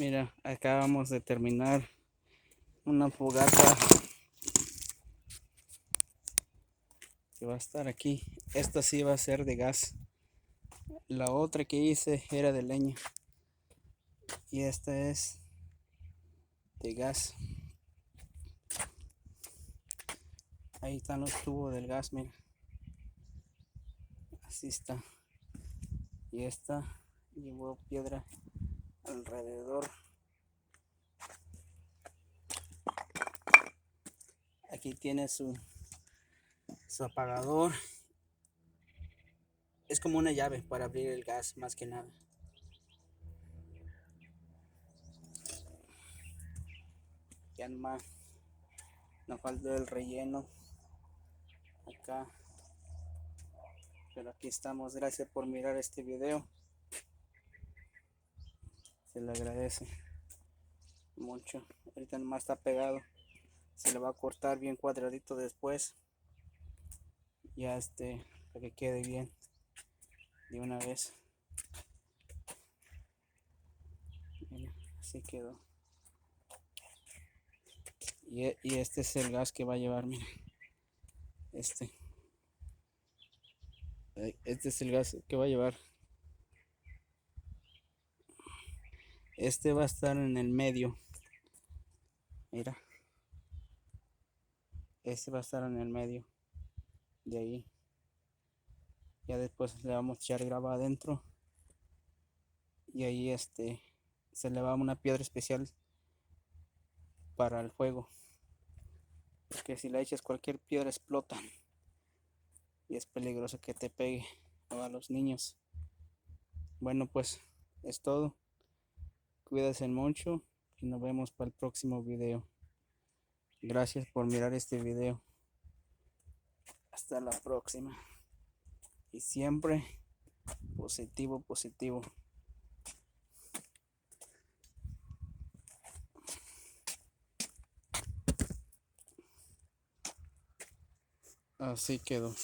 Mira, acabamos de terminar una fogata que va a estar aquí. Esta sí va a ser de gas. La otra que hice era de leña. Y esta es de gas. Ahí están los tubos del gas, mira. Así está. Y esta llevó piedra alrededor. Aquí tiene su apagador. Es como una llave para abrir el gas, más que nada. Ya nomás nos falta el relleno acá. Pero aquí estamos. Gracias por mirar este video. Se le agradece mucho. Ahorita nomás está pegado. Se le va a cortar bien cuadradito después. Ya para que quede bien de una vez. Mira, así quedó. Y este es el gas que va a llevar, mira. Este es el gas que va a llevar. Este va a estar en el medio. Mira. Este va a estar en el medio. De ahí. Ya después le vamos a echar grava adentro. Y ahí se le va una piedra especial para el fuego. Porque si le echas cualquier piedra explota. Y es peligroso que te pegue a los niños. Bueno, pues es todo. Cuídense mucho y nos vemos para el próximo video. Gracias por mirar este video. Hasta la próxima. Y siempre positivo, positivo. Así quedó.